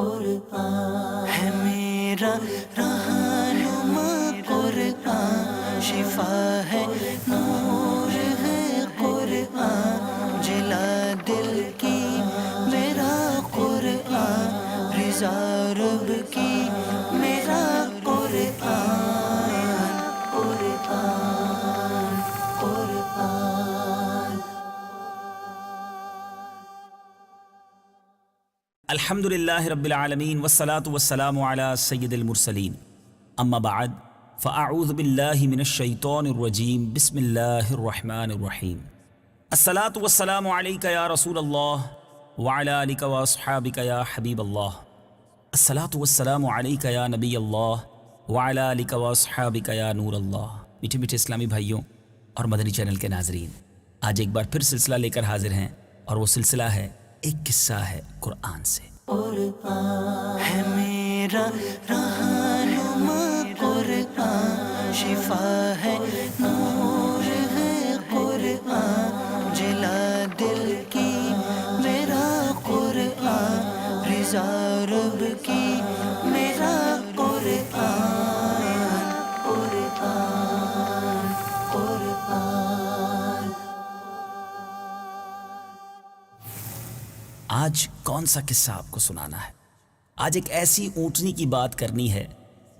قرآن ہے میرا رہنما، قرآن شفا ہے، نور ہے قرآن، جلا دل کی میرا قرآن، رضا رب کی میرا قرآن، قرآن قرآن۔ الحمد للہ رب العالمین والصلاة والسلام علی سید المرسلین، اما بعد فاعوذ باللہ من الشیطان الرجیم، بسم اللہ الرحمن الرحیم۔ الصلاة والسلام علیک یا رسول اللہ وعلی آلک واصحابک یا حبیب اللہ، الصلاة والسلام علیک یا نبی اللہ وعلی آلک واصحابک یا نور اللہ۔ میٹھے میٹھے اسلامی بھائیوں اور مدنی چینل کے ناظرین، آج ایک بار پھر سلسلہ لے کر حاضر ہیں، اور وہ سلسلہ ہے ایک قصہ ہے قرآن سے۔ قرآن ہے میرا رہنما، قرآن شفا ہے، نور ہے قرآن، جلا دل کی میرا قرآن، رضا رب کی میرا قرآن، قرآن قرآن۔ آج کون سا قصہ آپ کو سنانا ہے؟ آج ایک ایسی اونٹنی کی بات کرنی ہے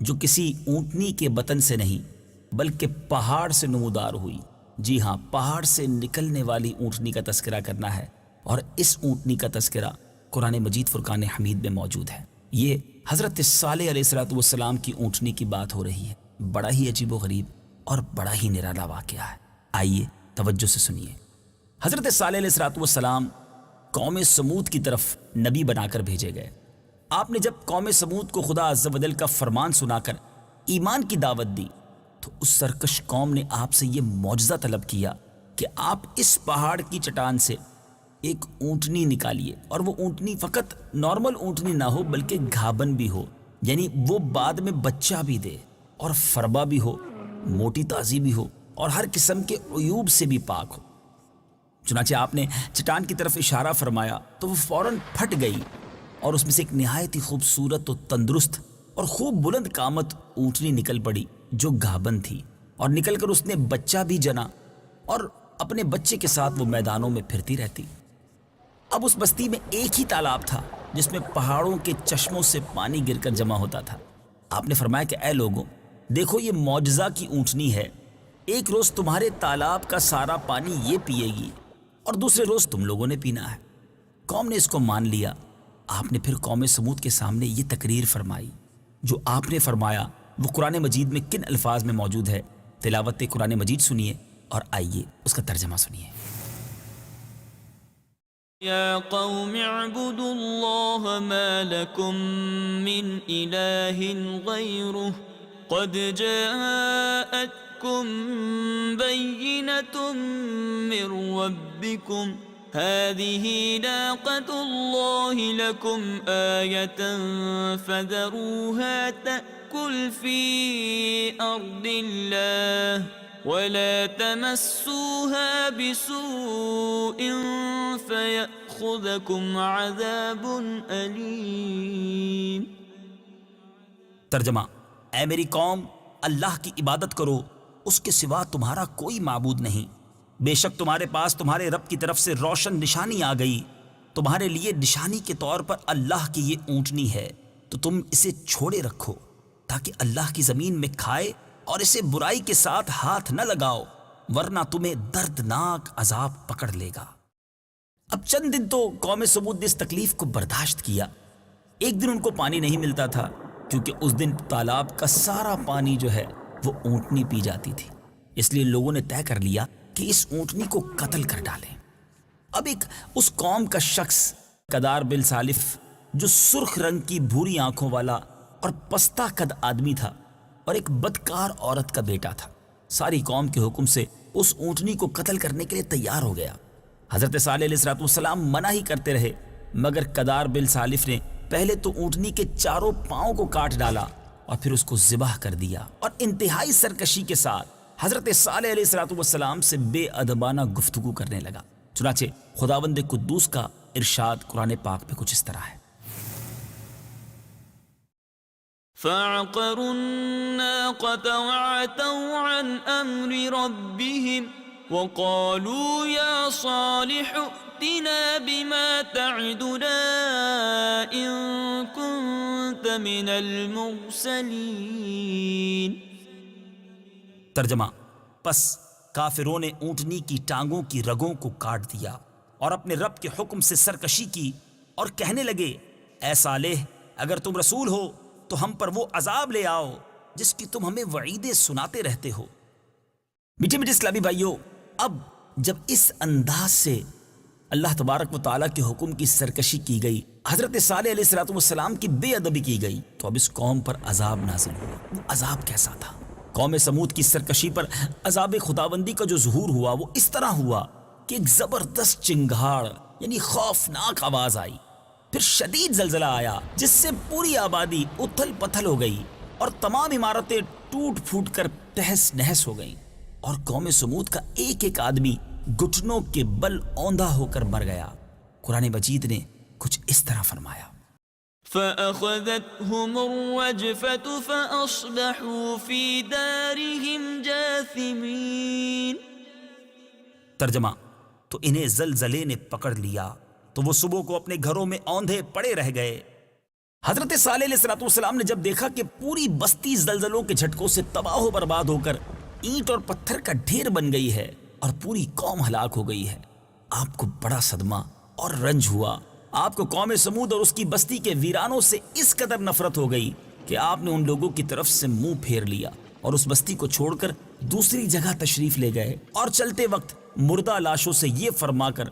جو کسی اونٹنی کے بطن سے نہیں بلکہ پہاڑ سے نمودار ہوئی۔ جی ہاں، پہاڑ سے نکلنے والی اونٹنی کا تذکرہ کرنا ہے، اور اس اونٹنی کا تذکرہ قرآن مجید فرقان حمید میں موجود ہے۔ یہ حضرت صالح علیہ السلام کی اونٹنی کی بات ہو رہی ہے۔ بڑا ہی عجیب و غریب اور بڑا ہی نرالا واقعہ ہے، آئیے توجہ سے سنیے۔ حضرت صالح علیہ السلام قوم سمود کی طرف نبی بنا کر بھیجے گئے۔ آپ نے جب قوم سمود کو خدا عز و جل کا فرمان سنا کر ایمان کی دعوت دی تو اس سرکش قوم نے آپ سے یہ معجزہ طلب کیا کہ آپ اس پہاڑ کی چٹان سے ایک اونٹنی نکالیے، اور وہ اونٹنی فقط نارمل اونٹنی نہ ہو بلکہ گھابن بھی ہو، یعنی وہ بعد میں بچہ بھی دے، اور فربا بھی ہو، موٹی تازی بھی ہو، اور ہر قسم کے عیوب سے بھی پاک ہو۔ چنانچہ آپ نے چٹان کی طرف اشارہ فرمایا تو وہ فوراً پھٹ گئی، اور اس میں سے ایک نہایت ہی خوبصورت و تندرست اور خوب بلند قامت اونٹنی نکل پڑی جو گھابن تھی، اور نکل کر اس نے بچہ بھی جنا، اور اپنے بچے کے ساتھ وہ میدانوں میں پھرتی رہتی۔ اب اس بستی میں ایک ہی تالاب تھا جس میں پہاڑوں کے چشموں سے پانی گر کر جمع ہوتا تھا۔ آپ نے فرمایا کہ اے لوگوں، دیکھو یہ معجزہ کی اونٹنی ہے، ایک روز تمہارے تالاب کا سارا پانی یہ پیے گی، اور دوسرے روز تم لوگوں نے پینا ہے۔ قوم نے اس کو مان لیا۔ آپ نے پھر قوم سمود کے سامنے یہ تقریر فرمائی۔ جو آپ نے فرمایا وہ قرآن مجید میں کن الفاظ میں موجود ہے؟ تلاوت قرآن مجید سنیے اور آئیے اس کا ترجمہ سنیے۔ یا قوم اعبدوا اللہ ما لکم من الہ غیرہ قد جاءت بينة من ربكم هذه ناقة الله لكم آية فذروها تأكل في أرض الله ولا تمسوها بسوء فيأخذكم عذاب أليم۔ ترجمہ: اے میری قوم، اللہ کی عبادت کرو، اس کے سوا تمہارا کوئی معبود نہیں۔ بے شک تمہارے پاس تمہارے رب کی طرف سے روشن نشانی آ گئی، تمہارے لیے نشانی کے طور پر اللہ کی یہ اونٹنی ہے، تو تم اسے چھوڑے رکھو تاکہ اللہ کی زمین میں کھائے، اور اسے برائی کے ساتھ ہاتھ نہ لگاؤ ورنہ تمہیں دردناک عذاب پکڑ لے گا۔ اب چند دن تو قوم سمود نے اس تکلیف کو برداشت کیا۔ ایک دن ان کو پانی نہیں ملتا تھا کیونکہ اس دن تالاب کا سارا پانی جو ہے وہ اونٹنی پی جاتی تھی، اس لیے لوگوں نے طے کر لیا کہ اس اونٹنی کو قتل کر ڈالیں۔ اب ایک اس قوم کا شخص کدار بن سالف، جو سرخ رنگ کی بھوری آنکھوں والا اور پستہ قد آدمی تھا، اور ایک بدکار عورت کا بیٹا تھا، ساری قوم کے حکم سے اس اونٹنی کو قتل کرنے کے لیے تیار ہو گیا۔ حضرت صالح علیہ السلام منع ہی کرتے رہے، مگر کدار بن سالف نے پہلے تو اونٹنی کے چاروں پاؤں کو کاٹ ڈالا اور پھر اس کو ذبح کر دیا، اور انتہائی سرکشی کے ساتھ حضرت صالح علیہ السلام سے بے ادبانہ گفتگو کرنے لگا۔ چنانچہ خداوند قدوس کا ارشاد قرآن پاک میں کچھ اس طرح ہے: فعقروا الناقة وعتوا عن أمر ربهم وقالوا يا صالح ائتنا بما تعدنا إن كنت من المرسلين. ترجمہ: پس کافروں نے اونٹنی کی ٹانگوں کی رگوں کو کاٹ دیا اور اپنے رب کے حکم سے سرکشی کی اور کہنے لگے اے صالح اگر تم رسول ہو تو ہم پر وہ عذاب لے آؤ جس کی تم ہمیں وعیدیں سناتے رہتے ہو. میٹھے میٹھے اسلامی بھائیوں، اب جب اس انداز سے اللہ تبارک و تعالیٰ کے حکم کی سرکشی کی گئی، حضرت صالح علیہ السلام کی بے ادبی کی گئی، تو اب اس قوم پر عذاب نازل ہوا. وہ عذاب کیسا تھا؟ قوم سمود کی سرکشی پر عذاب خداوندی کا جو ظہور ہوا وہ اس طرح ہوا کہ ایک زبردست چنگھاڑ یعنی خوفناک آواز آئی، پھر شدید زلزلہ آیا جس سے پوری آبادی اتھل پتھل ہو گئی اور تمام عمارتیں ٹوٹ پھوٹ کر تہس نہس ہو گئیں، اور قوم سمود کا ایک ایک آدمی گھٹنوں کے بل اوندھا ہو کر مر گیا. قرآن مجید نے کچھ اس طرح فرمایا: فأخذتهم الرجفة فأصبحوا في دارهم جاثمين. ترجمہ: تو انہیں زلزلے نے پکڑ لیا تو وہ صبح کو اپنے گھروں میں اوندھے پڑے رہ گئے. حضرت صالح علیہ السلام نے جب دیکھا کہ پوری بستی زلزلوں کے جھٹکوں سے تباہ و برباد ہو کر اینٹ اور پتھر کا ڈھیر بن گئی ہے اور پوری قوم ہلاک ہو گئی ہے، آپ کو بڑا صدمہ اور رنج ہوا. آپ کو قوم سمود اور اس کی بستی کے ویرانوں سے اس قدر نفرت ہو گئی کہ آپ نے ان لوگوں کی طرف سے منہ پھیر لیا اور اس بستی کو چھوڑ کر دوسری جگہ تشریف لے گئے اور چلتے وقت مردہ لاشوں سے یہ فرما کر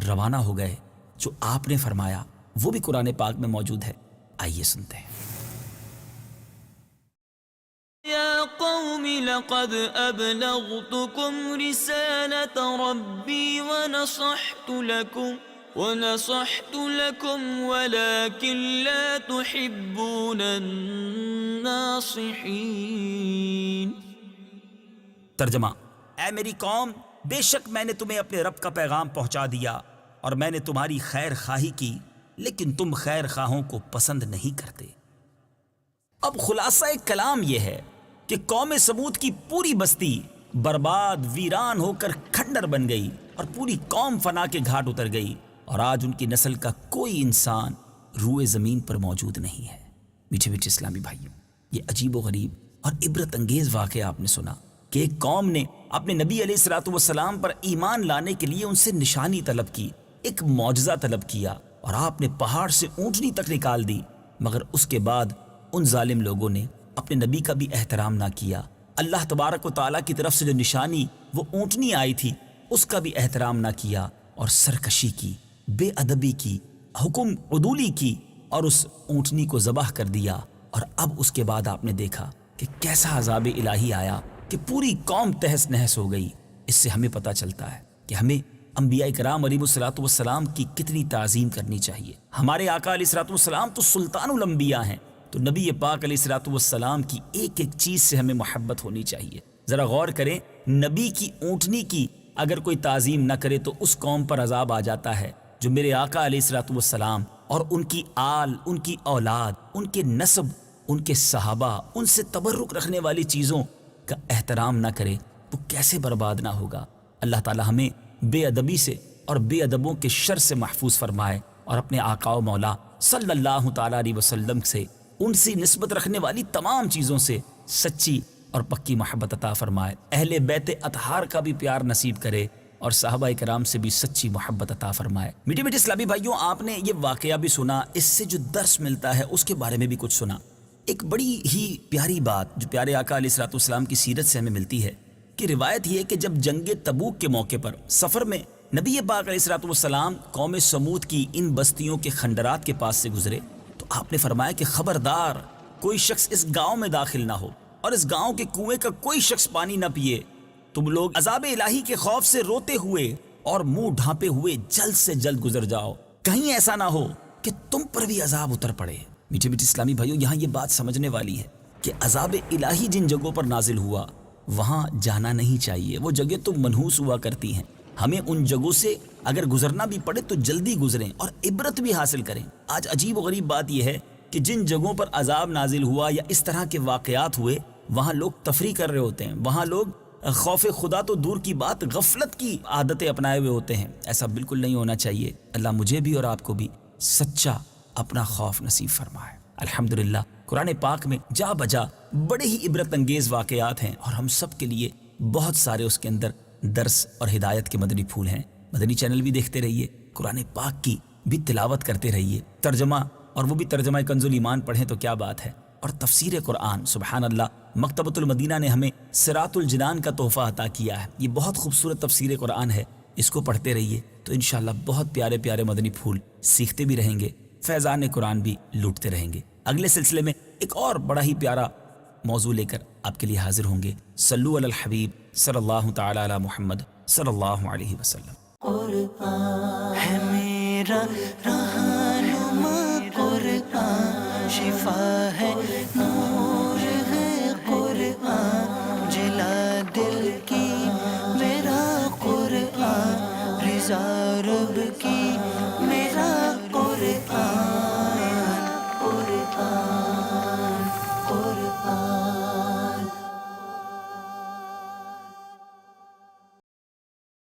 روانہ ہو گئے جو آپ نے فرمایا. وہ بھی قرآن پاک میں موجود ہے، آئیے سنتے ہیں. يا قوم لقد أبلغتكم رسالة ربي ونصحت لكم ولكن لا تحبون الناصحين. ترجمہ: اے میری قوم، بے شک میں نے تمہیں اپنے رب کا پیغام پہنچا دیا اور میں نے تمہاری خیر خواہی کی، لیکن تم خیر خواہوں کو پسند نہیں کرتے. اب خلاصہ کلام یہ ہے کہ قوم سمود کی پوری بستی برباد ویران ہو کر کھنڈر بن گئی اور پوری قوم فنا کے گھاٹ اتر گئی، اور آج ان کی نسل کا کوئی انسان روئے زمین پر موجود نہیں ہے. میٹھے میٹھے اسلامی بھائیوں، یہ عجیب و غریب اور عبرت انگیز واقعہ آپ نے سنا کہ ایک قوم نے اپنے نبی علیہ السلام پر ایمان لانے کے لیے ان سے نشانی طلب کی، ایک معجزہ طلب کیا، اور آپ نے پہاڑ سے اونٹنی تک نکال دی، مگر اس کے بعد ان ظالم لوگوں نے اپنے نبی کا بھی احترام نہ کیا. اللہ تبارک و تعالیٰ کی طرف سے جو نشانی وہ اونٹنی آئی تھی اس کا بھی احترام نہ کیا اور سرکشی کی، بے ادبی کی، حکم عدولی کی اور اس اونٹنی کو ذبح کر دیا. اور اب اس کے بعد آپ نے دیکھا کہ کیسا عذاب الہی آیا کہ پوری قوم تہس نہس ہو گئی. اس سے ہمیں پتہ چلتا ہے کہ ہمیں انبیاء کرام علیہ السلام کی کتنی تعظیم کرنی چاہیے. ہمارے آقا علیہ السلام تو سلطان الانبیاء ہیں، تو نبی پاک علیہ السلام کی ایک ایک چیز سے ہمیں محبت ہونی چاہیے. ذرا غور کریں، نبی کی اونٹنی کی اگر کوئی تعظیم نہ کرے تو اس قوم پر عذاب آ جاتا ہے جو میرے آقا علیہ السلام اور ان کی آل، ان کی اولاد، ان کے نسب، ان کے صحابہ، ان سے تبرک رکھنے والی چیزوں کا احترام نہ کرے وہ کیسے برباد نہ ہوگا. اللہ تعالی ہمیں بے ادبی سے اور بے ادبوں کے شر سے محفوظ فرمائے اور اپنے آقا و مولا صلی اللہ تعالی علیہ وسلم سے ان سے نسبت رکھنے والی تمام چیزوں سے سچی اور پکی محبت عطا فرمائے. اہل بیت اطہار کا بھی پیار نصیب کرے اور صحابہ کرام سے بھی سچی محبت عطا فرمائے. میٹھے میٹھے اسلامی بھائیوں، آپ نے یہ واقعہ بھی سنا، اس سے جو درس ملتا ہے اس کے بارے میں بھی کچھ سنا. ایک بڑی ہی پیاری بات جو پیارے آقا علیہ السلام کی سیرت سے ہمیں ملتی ہے کہ روایت یہ ہے کہ جب جنگ تبوک کے موقع پر سفر میں نبی پاک علیہ السلام قوم سمود کی ان بستیوں کے خنڈرات کے پاس سے گزرے تو آپ نے فرمایا کہ خبردار کوئی شخص اس گاؤں میں داخل نہ ہو اور اس گاؤں کے کنویں کا کوئی شخص پانی نہ پیے. تم لوگ عذاب الہی کے خوف سے روتے ہوئے اور منہ ڈھانپے ہوئے جلد سے جلد گزر جاؤ، کہیں ایسا نہ ہو کہ تم پر بھی عذاب اتر پڑے. میٹھے میٹھے اسلامی بھائیوں، یہاں یہ بات سمجھنے والی ہے کہ عذاب الہی جن جگہوں پر نازل ہوا وہاں جانا نہیں چاہیے. وہ جگہ تو منحوس ہوا کرتی ہیں، ہمیں ان جگہوں سے اگر گزرنا بھی پڑے تو جلدی گزریں اور عبرت بھی حاصل کریں. آج عجیب و غریب بات یہ ہے کہ جن جگہوں پر عذاب نازل ہوا یا اس طرح کے واقعات ہوئے وہاں لوگ تفریح کر رہے ہوتے ہیں، وہاں لوگ خوف خدا تو دور کی بات غفلت کی عادتیں اپنائے ہوئے ہوتے ہیں۔ ایسا بالکل نہیں ہونا چاہیے۔ اللہ مجھے بھی اور آپ کو بھی سچا اپنا خوف نصیب فرمائے۔ الحمدللہ قرآن پاک میں جا بجا بڑے ہی عبرت انگیز واقعات ہیں اور ہم سب کے لیے بہت سارے اس کے اندر درس اور ہدایت کے مدنی پھول ہیں۔ مدنی چینل بھی دیکھتے رہیے، قرآن پاک کی بھی تلاوت کرتے رہیے، ترجمہ اور وہ بھی ترجمہ کنز الایمان پڑھیں تو کیا بات ہے، اور تفسیر قرآن سبحان اللہ۔ مکتبۃ المدینہ نے ہمیں صراط الجنان کا تحفہ عطا کیا ہے، یہ بہت خوبصورت تفسیر قرآن ہے، اس کو پڑھتے رہیے تو انشاءاللہ بہت پیارے پیارے مدنی پھول سیکھتے بھی رہیں گے، فیضان قرآن بھی لوٹتے رہیں گے۔ اگلے سلسلے میں ایک اور بڑا ہی پیارا موضوع لے کر آپ کے لیے حاضر ہوں گے۔ صلو علی الحبیب صلی اللہ تعالی علی محمد صلی اللہ علیہ وسلم۔ قرآن ہے میرا رہنما، قرآن شفا ہے، نور ہے قرآن، جلا دل کی میرا قرآن، رضا رب کی